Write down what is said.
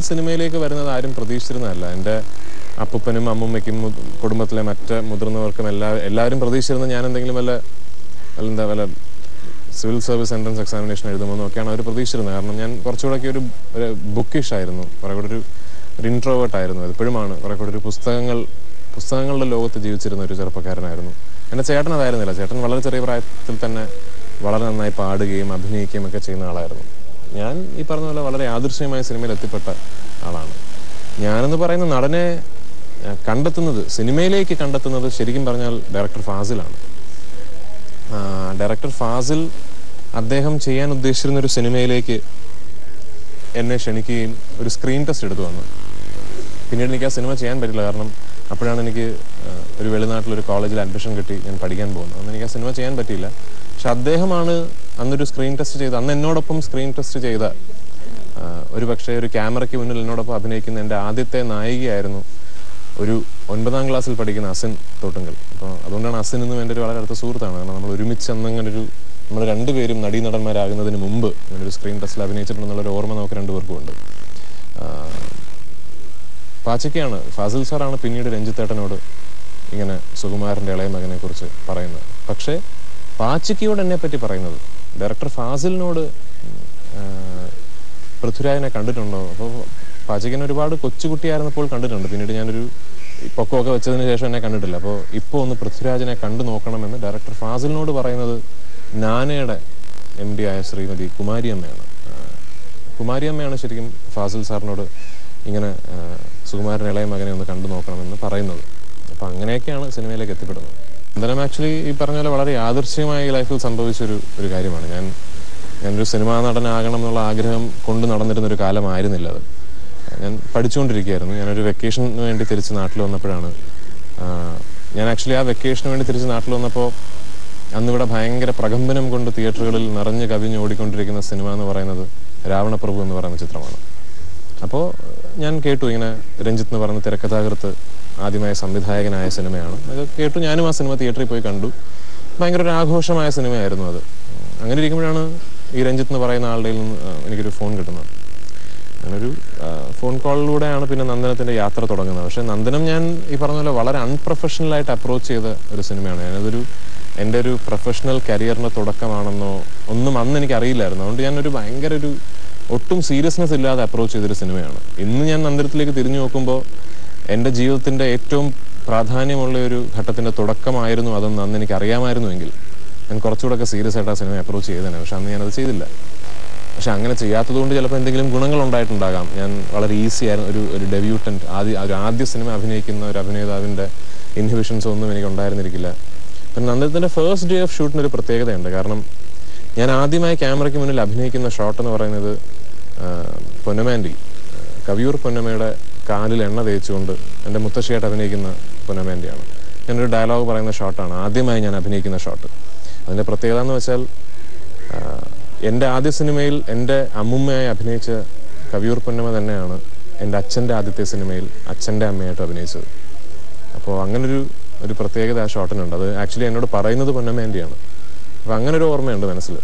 സിനിമയിലേക്ക് വരുന്നത് ആരും പ്രതീക്ഷിച്ചിരുന്നതല്ല. എൻ്റെ അപ്പൂപ്പനും അമ്മൂമ്മയ്ക്കും കുടുംബത്തിലെ മറ്റ് മുതിർന്നവർക്കും എല്ലാവരും പ്രതീക്ഷിച്ചിരുന്നത് ഞാൻ എന്തെങ്കിലും വല്ല സിവിൽ സർവീസ് എൻട്രൻസ് എക്സാമിനേഷൻ എഴുതുമെന്നൊക്കെയാണ് അവർ പ്രതീക്ഷിച്ചിരുന്നത്. കാരണം ഞാൻ കുറച്ചുകൂടെയൊക്കെ ഒരു ബുക്കിഷ് ആയിരുന്നു, കുറേ കൂടെ ഒരു ഇൻട്രോവേർട്ട് ആയിരുന്നു. എപ്പോഴുമാണ് കുറേ കൂടെ ഒരു പുസ്തകങ്ങളുടെ ലോകത്ത് ജീവിച്ചിരുന്ന ഒരു ചെറുപ്പക്കാരനായിരുന്നു. എൻ്റെ ചേട്ടൻ അതായിരുന്നില്ല. ചേട്ടൻ വളരെ ചെറിയ പ്രായത്തിൽ തന്നെ വളരെ നന്നായി പാടുകയും അഭിനയിക്കുകയും ഒക്കെ ചെയ്യുന്ന ആളായിരുന്നു. ഞാൻ ഈ പറഞ്ഞ പോലെ വളരെ യാദൃശ്ചികമായ സിനിമയിൽ എത്തിപ്പെട്ട ആളാണ്. ഞാനെന്ന് പറയുന്ന നടനെ സിനിമയിലേക്ക് കണ്ടെത്തുന്നത് ശരിക്കും പറഞ്ഞാൽ ഡയറക്ടർ ഫാസിലാണ്. ഡയറക്ടർ ഫാസിൽ അദ്ദേഹം ചെയ്യാൻ ഉദ്ദേശിച്ചിരുന്നൊരു സിനിമയിലേക്ക് എന്നെ ക്ഷണിക്കുകയും ഒരു സ്ക്രീൻ ടെസ്റ്റ് എടുത്തു വന്നു. പിന്നീട് എനിക്ക് ആ സിനിമ ചെയ്യാൻ പറ്റില്ല. കാരണം അപ്പോഴാണ് എനിക്ക് ഒരു വെളിനാട്ടിലൊരു കോളേജിൽ അഡ്മിഷൻ കിട്ടി ഞാൻ പഠിക്കാൻ പോകുന്നത്. അന്ന് എനിക്ക് ആ സിനിമ ചെയ്യാൻ പറ്റിയില്ല. പക്ഷെ അദ്ദേഹമാണ് അന്നൊരു സ്ക്രീൻ ടെസ്റ്റ് ചെയ്ത, അന്ന് എന്നോടൊപ്പം സ്ക്രീൻ ടെസ്റ്റ് ചെയ്ത, ഒരു പക്ഷേ ഒരു ക്യാമറയ്ക്ക് മുന്നിൽ എന്നോടൊപ്പം അഭിനയിക്കുന്ന എൻ്റെ ആദ്യത്തെ നായികയായിരുന്നു ഒരു 9ാം ക്ലാസ്സിൽ പഠിക്കുന്ന അസിൻ തോട്ടുങ്കൽ. അപ്പോൾ അതുകൊണ്ടാണ് അസിൻ എന്നും എൻ്റെ ഒരു വളരെ അടുത്ത സുഹൃത്താണ്. കാരണം നമ്മൾ ഒരുമിച്ച് നമ്മൾ രണ്ടുപേരും നടീനടന്മാരാകുന്നതിന് മുമ്പ് ഇങ്ങനൊരു സ്ക്രീൻ ടെസ്റ്റിൽ അഭിനയിച്ചിട്ടുണ്ടെന്നുള്ളൊരു ഓർമ്മ നമുക്ക് രണ്ടുപേർക്കും ഉണ്ട്. പാച്ചയ്ക്കാണ്, ഫാസിൽ സാറാണ് പിന്നീട് രഞ്ജിത്തേട്ടനോട് ഇങ്ങനെ സുകുമാരൻ്റെ ഇളയ മകനെ കുറിച്ച് പറയുന്നത്. പക്ഷേ പാച്ചയ്ക്കയോട് എന്നെ പറ്റി പറയുന്നത് ഡയറക്ടർ ഫാസിലിനോട് പൃഥ്വിരാജിനെ കണ്ടിട്ടുണ്ടോ? അപ്പോൾ പാച്ചയ്ക്കനെ ഒരുപാട് കൊച്ചുകുട്ടിയായിരുന്നപ്പോൾ കണ്ടിട്ടുണ്ട്. പിന്നീട് ഞാനൊരു പൊക്കമൊക്കെ വെച്ചതിന് ശേഷം എന്നെ കണ്ടിട്ടില്ല. അപ്പോൾ ഇപ്പോൾ ഒന്ന് പൃഥ്വിരാജിനെ കണ്ടു നോക്കണമെന്ന് ഡയറക്ടർ ഫാസിലിനോട് പറയുന്നത് നാനയുടെ MD ആയ ശ്രീമതി കുമാരിയമ്മയാണ്. കുമാരിയമ്മയാണ് ശരിക്കും ഫാസിൽ സാറിനോട് ഇങ്ങനെ സുകുമാരൻ ഇളയ മകനെ ഒന്ന് കണ്ടു നോക്കണമെന്ന് പറയുന്നത്. അപ്പം അങ്ങനെയൊക്കെയാണ് സിനിമയിലേക്ക് എത്തിപ്പെടുന്നത്. എന്തായാലും ആക്ച്വലി ഈ പറഞ്ഞ പോലെ വളരെ യാദൃശ്ചികമായി ലൈഫിൽ സംഭവിച്ചൊരു കാര്യമാണ്. ഞാനൊരു സിനിമാ നടനാകണം എന്നുള്ള ആഗ്രഹം കൊണ്ട് നടന്നിരുന്നൊരു കാലമായിരുന്നില്ല അത്. ഞാൻ പഠിച്ചുകൊണ്ടിരിക്കുകയായിരുന്നു. ഞാനൊരു വെക്കേഷന് വേണ്ടി തിരിച്ച് നാട്ടിൽ വന്നപ്പോഴാണ് ഞാൻ ആക്ച്വലി ആ വെക്കേഷന് വേണ്ടി തിരിച്ച് നാട്ടിൽ വന്നപ്പോൾ അന്നിവിടെ ഭയങ്കര പ്രകമ്പനം കൊണ്ട് തിയേറ്ററുകളിൽ നിറഞ്ഞ് കവിഞ്ഞ് ഓടിക്കൊണ്ടിരിക്കുന്ന സിനിമ എന്ന് പറയുന്നത് രാവണപ്രഭു എന്ന് പറയുന്ന ചിത്രമാണ്. അപ്പോൾ ഞാൻ കേട്ടു ഇങ്ങനെ രഞ്ജിത്ത് എന്ന് പറയുന്ന തിരക്കഥാകൃത്ത് ആദ്യമായ സംവിധായകനായ സിനിമയാണ്. അത് കേട്ടു. ഞാനും ആ സിനിമ തിയേറ്ററിൽ പോയി കണ്ടു. ഭയങ്കര ഒരു ആഘോഷമായ സിനിമയായിരുന്നു അത്. അങ്ങനെ ഇരിക്കുമ്പോഴാണ് ഈ രഞ്ജിത്ത് എന്ന് പറയുന്ന ആളുടെ നിന്ന് എനിക്കൊരു ഫോൺ കിട്ടുന്നത്. അങ്ങനൊരു ഫോൺ കോളിലൂടെയാണ് പിന്നെ നന്ദനത്തിൻ്റെ യാത്ര തുടങ്ങുന്നത്. പക്ഷേ നന്ദനം ഞാൻ ഈ പറഞ്ഞ പോലെ വളരെ അൺപ്രൊഫഷണലായിട്ട് അപ്രോച്ച് ചെയ്ത ഒരു സിനിമയാണ്. എൻ്റെ ഒരു പ്രൊഫഷണൽ കരിയറിൻ്റെ തുടക്കമാണെന്നോ ഒന്നും അന്ന് എനിക്ക് അറിയില്ലായിരുന്നു. അതുകൊണ്ട് ഞാനൊരു ഭയങ്കര ഒട്ടും സീരിയസ്നെസ് ഇല്ലാതെ അപ്രോച്ച് ചെയ്തൊരു സിനിമയാണ്. ഇന്ന് ഞാൻ നന്ദനത്തിലേക്ക് തിരിഞ്ഞു നോക്കുമ്പോൾ എൻ്റെ ജീവിതത്തിൻ്റെ ഏറ്റവും പ്രാധാന്യമുള്ള ഒരു ഘട്ടത്തിൻ്റെ തുടക്കമായിരുന്നു അതെന്ന് അന്ന് എനിക്ക് അറിയാമായിരുന്നുവെങ്കിൽ ഞാൻ കുറച്ചുകൂടെയൊക്കെ സീരിയസ് ആയിട്ട് ആ സിനിമ അപ്രോച്ച് ചെയ്തേനെ. പക്ഷെ അന്ന് ഞാനത് ചെയ്തില്ല. പക്ഷെ അങ്ങനെ ചെയ്യാത്തതുകൊണ്ട് ചിലപ്പോൾ എന്തെങ്കിലും ഗുണങ്ങളുണ്ടായിട്ടുണ്ടാകാം. ഞാൻ വളരെ ഈസി ആയിരുന്നു ഒരു ഡെബ്യൂട്ടൻറ്റ്, ആദ്യ സിനിമ അഭിനയിക്കുന്ന ഒരു അഭിനേതാവിൻ്റെ ഇൻഹിബിഷൻസ് ഒന്നും എനിക്ക് ഉണ്ടായിരുന്നിരിക്കില്ല. പിന്നെ നന്ദനത്തിൻ്റെ ഫസ്റ്റ് ഡേ ഓഫ് ഷൂട്ടിനൊരു പ്രത്യേകതയുണ്ട്. കാരണം ഞാൻ ആദ്യമായി ക്യാമറയ്ക്ക് മുന്നിൽ അഭിനയിക്കുന്ന ഷോട്ട് എന്ന് പറയുന്നത് പൊന്നമാൻഡി, കവിയൂർ പൊന്നമ്മയുടെ കാലിൽ എണ്ണ തേച്ചുകൊണ്ട് എൻ്റെ മുത്തശ്ശിയായിട്ട് അഭിനയിക്കുന്ന പൊന്നമാൻഡിയാണ്. ഞാനൊരു ഡയലോഗ് പറയുന്ന ഷോട്ടാണ് ആദ്യമായി ഞാൻ അഭിനയിക്കുന്ന ഷോട്ട്. അതിൻ്റെ പ്രത്യേകത എന്ന് വെച്ചാൽ എൻ്റെ ആദ്യ സിനിമയിൽ എൻ്റെ അമ്മുമ്മയായി അഭിനയിച്ച കവിയൂർ പൊന്നമ്മ തന്നെയാണ് എൻ്റെ അച്ഛൻ്റെ ആദ്യത്തെ സിനിമയിൽ അച്ഛൻ്റെ അമ്മയായിട്ട് അഭിനയിച്ചത്. അപ്പോൾ അങ്ങനൊരു പ്രത്യേകത ആ ഷോട്ടിനുണ്ട്. അത് ആക്ച്വലി എന്നോട് പറയുന്നത് പൊന്നമാൻഡിയാണ്. അപ്പോൾ അങ്ങനൊരു ഓർമ്മയുണ്ട് മനസ്സിൽ.